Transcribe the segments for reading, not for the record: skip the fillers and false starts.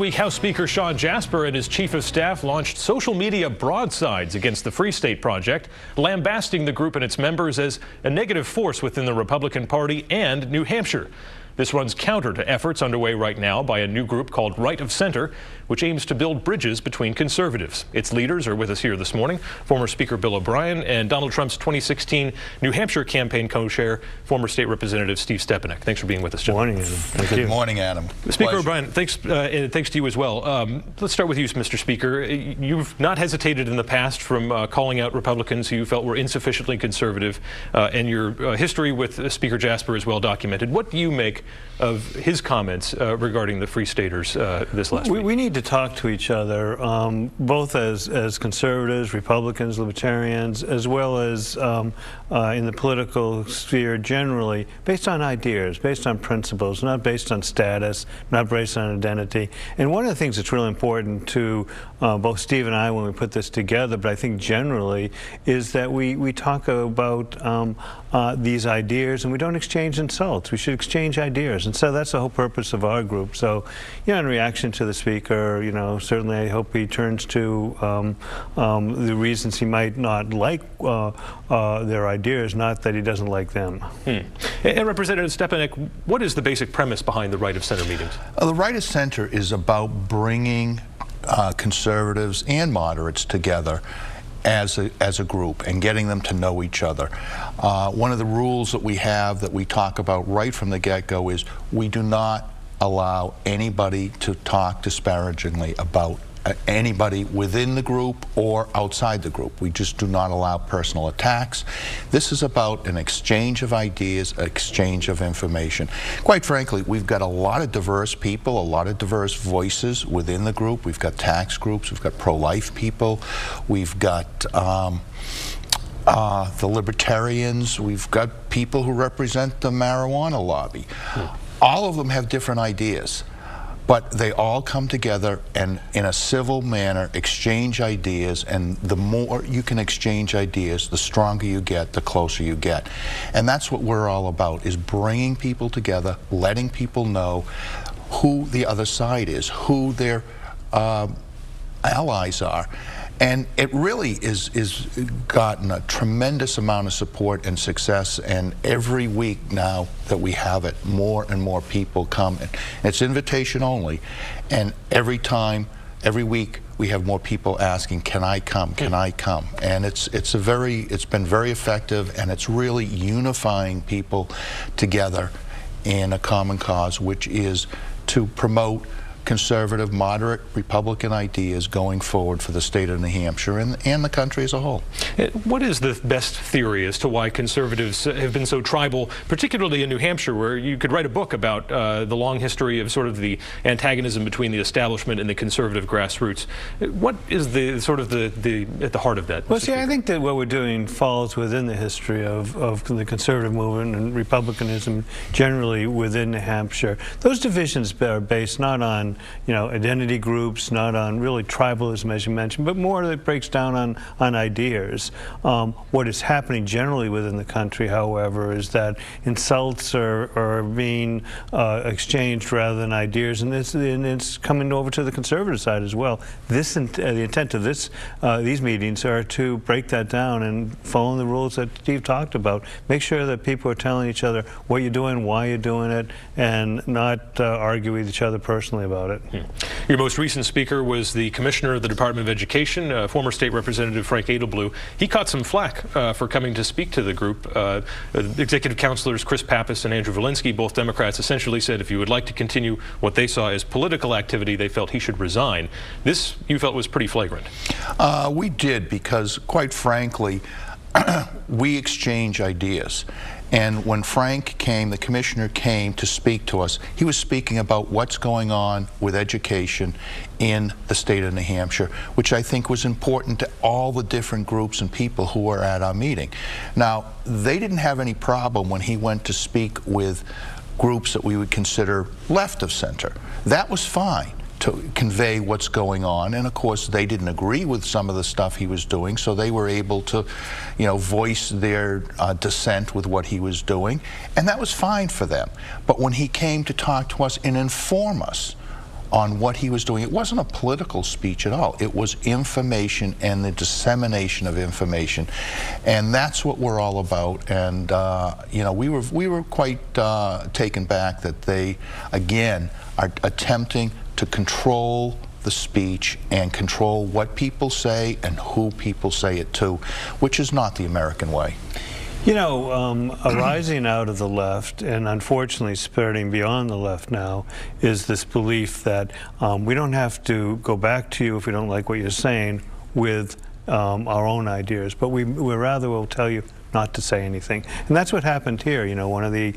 week, House Speaker Sean Jasper and his chief of staff launched social media broadsides against the Free State Project, lambasting the group and its members as a negative force within the Republican Party and New Hampshire. This runs counter to efforts underway right now by a new group called Right of Center, which aims to build bridges between conservatives. Its leaders are with us here this morning. Former Speaker Bill O'Brien and Donald Trump's 2016 New Hampshire campaign co-chair, former State Representative Steve Stepanek. Thanks for being with us, gentlemen. Good morning, Adam. Good morning, Adam. Speaker O'Brien, thanks to you as well. Let's start with you, Mr. Speaker. You've not hesitated in the past from calling out Republicans who you felt were insufficiently conservative, and your history with Speaker Jasper is well documented. What do you make of his comments regarding the Free Staters this last week? We need to talk to each other, both as conservatives, Republicans, Libertarians, as well as in the political sphere generally, based on ideas, based on principles, not based on status, not based on identity. And one of the things that's really important to both Steve and I when we put this together, but I think generally, is that we talk about these ideas and we don't exchange insults. We should exchange ideas. And so that's the whole purpose of our group. So, you know, in reaction to the speaker, you know, certainly I hope he turns to the reasons he might not like their ideas, not that he doesn't like them. And Representative Stepanek, what is the basic premise behind the Right of Center meetings? The Right of Center is about bringing conservatives and moderates together as a group and getting them to know each other. One of the rules that we have that we talk about right from the get-go is we do not allow anybody to talk disparagingly about anybody within the group or outside the group. We just do not allow personal attacks. This is about an exchange of ideas, exchange of information. Quite frankly, we've got a lot of diverse people, a lot of diverse voices within the group. We've got tax groups, we've got pro-life people, we've got the libertarians, we've got people who represent the marijuana lobby. All of them have different ideas, but they all come together and in a civil manner exchange ideas, and the more you can exchange ideas, the stronger you get, the closer you get. And that's what we're all about, is bringing people together, letting people know who the other side is, who their allies are. And it really is gotten a tremendous amount of support and success, and every week now that we have it, more and more people come. And it's invitation only, and every week we have more people asking, can I come, can I come? And it's been very effective, and it's really unifying people together in a common cause, which is to promote conservative, moderate Republican ideas going forward for the state of New Hampshire and the country as a whole. What is the best theory as to why conservatives have been so tribal, particularly in New Hampshire, where you could write a book about the long history of sort of the antagonism between the establishment and the conservative grassroots? What is the sort of at the heart of that? Well, see, I think that what we're doing falls within the history of the conservative movement and republicanism generally within New Hampshire. Those divisions are based not on, you know, identity groups, not on really tribalism, as you mentioned, but more that breaks down on ideas. What is happening generally within the country, however, is that insults are being exchanged rather than ideas, and it's coming over to the conservative side as well. The intent of these meetings are to break that down and follow the rules that Steve talked about. Make sure that people are telling each other what you're doing, why you're doing it, and not argue with each other personally about it. Your most recent speaker was the Commissioner of the Department of Education, former State Representative Frank Edelblut. He caught some flack for coming to speak to the group. Executive counselors Chris Pappas and Andrew Volinsky, both Democrats, essentially said if you would like to continue what they saw as political activity, they felt he should resign. This, you felt, was pretty flagrant. We did, because quite frankly, we exchange ideas. And when Frank came, the commissioner came to speak to us, he was speaking about what's going on with education in the state of New Hampshire, which I think was important to all the different groups and people who were at our meeting. Now, they didn't have any problem when he went to speak with groups that we would consider left of center. That was fine to convey what's going on, and of course they didn't agree with some of the stuff he was doing, so they were able to, you know, voice their dissent with what he was doing, and that was fine for them. But when he came to talk to us and inform us on what he was doing. It wasn't a political speech at all. It was information and the dissemination of information, and that's what we're all about. And you know, we were quite taken back that they again are attempting to control the speech and control what people say and who people say it to, which is not the American way. You know, arising out of the left, and unfortunately spreading beyond the left now, is this belief that we don't have to go back to you if we don't like what you're saying with our own ideas, but we rather will tell you not to say anything. And that's what happened here. You know, a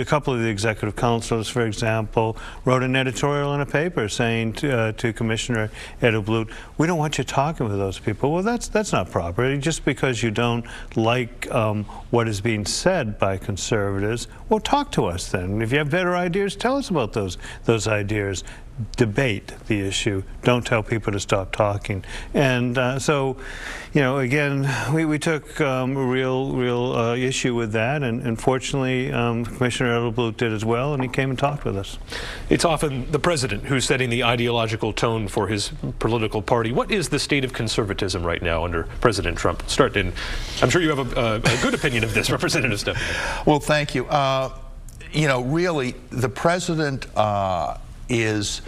couple of the executive councilors, for example, wrote an editorial in a paper saying to Commissioner Edelblut, we don't want you talking with those people. Well, that's not proper. Just because you don't like what is being said by conservatives, well, talk to us then. If you have better ideas, tell us about those ideas. Debate the issue. Don't tell people to stop talking. And so, you know, again, we took a real issue with that, and fortunately, Commissioner Edelblut did as well, and he came and talked with us. It's often the president who's setting the ideological tone for his political party. What is the state of conservatism right now under President Trump? Start in. I'm sure you have a good opinion of this, Representative Stephan. Well, thank you. You know, really, the president is,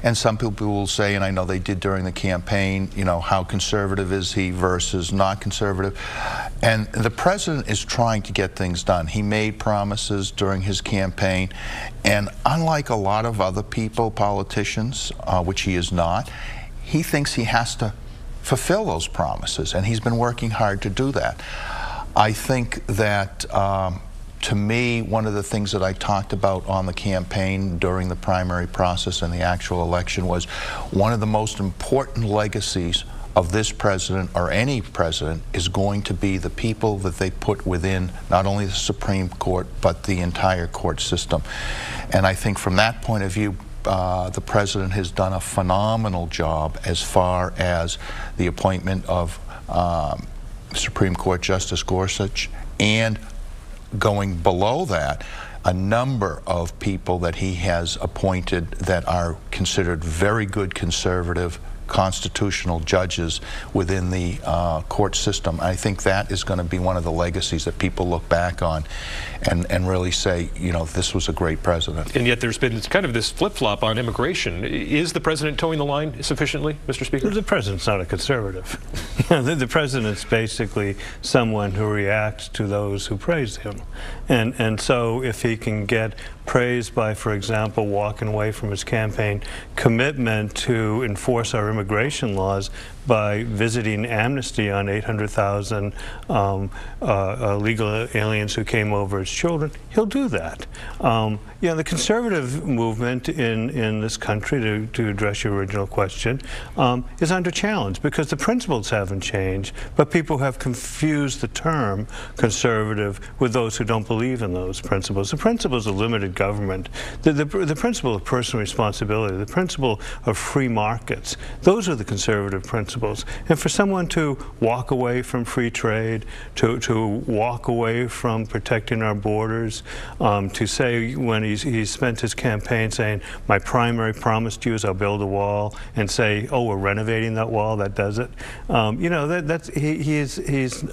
and some people will say, and I know they did during the campaign, you know, how conservative is he versus not conservative? And the president is trying to get things done. He made promises during his campaign, and unlike a lot of other people, politicians, which he is not, he thinks he has to fulfill those promises, and he's been working hard to do that. I think that to me, one of the things that I talked about on the campaign during the primary process and the actual election was one of the most important legacies of this president, or any president, is going to be the people that they put within not only the Supreme Court, but the entire court system. And I think from that point of view, the president has done a phenomenal job as far as the appointment of Supreme Court Justice Gorsuch, and going below that, a number of people that he has appointed that are considered very good conservative constitutional judges within the court system. I think that is going to be one of the legacies that people look back on and really say, you know, this was a great president. And yet there's been kind of this flip-flop on immigration. Is the president towing the line sufficiently, Mr. Speaker? The president's not a conservative. The president's basically someone who reacts to those who praise him. And so if he can get praise by, for example, walking away from his campaign commitment to enforce our immigration laws by visiting Amnesty on 800,000 illegal aliens who came over as children, he'll do that. You know, the conservative movement in this country, to address your original question, is under challenge because the principles haven't changed, but people have confused the term conservative with those who don't believe in those principles. The principles of limited government, the principle of personal responsibility, the principle of free markets, those are the conservative principles. And for someone to walk away from free trade, to walk away from protecting our borders, to say when he's spent his campaign saying, my primary promise to you is I'll build a wall, and say, oh, we're renovating that wall, that does it. You know, he's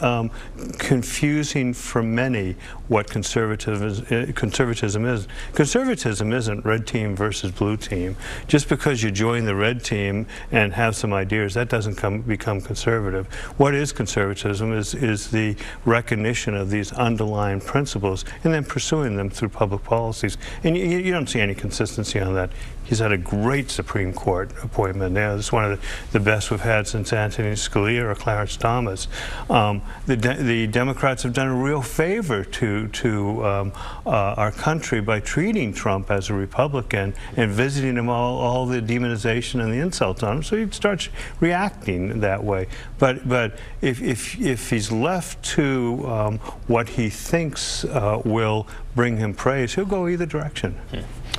confusing for many what conservatism is. Conservatism isn't red team versus blue team. Just because you join the red team and have some ideas, that doesn't become conservative. What is conservatism is the recognition of these underlying principles and then pursuing them through public policies. And you don't see any consistency on that. He's had a great Supreme Court appointment now. It's one of the best we've had since Anthony Scalia or Clarence Thomas. The Democrats have done a real favor to our country by treating Trump as a Republican and visiting him all the demonization and the insults on him. So he starts reacting that way. But if he's left to what he thinks will bring him praise, he'll go either direction.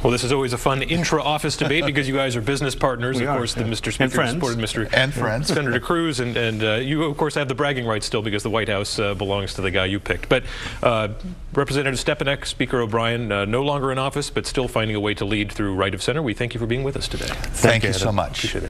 Well, this is always a fun intra-office debate because you guys are business partners. We of are, course, yeah. the Mr. Speaker supported Mr. And friends. Senator Cruz, and you, of course, have the bragging rights still because the White House belongs to the guy you picked. But Representative Stepanek, Speaker O'Brien, no longer in office, but still finding a way to lead through right of center. We thank you for being with us today. Thank you so much. Appreciate it.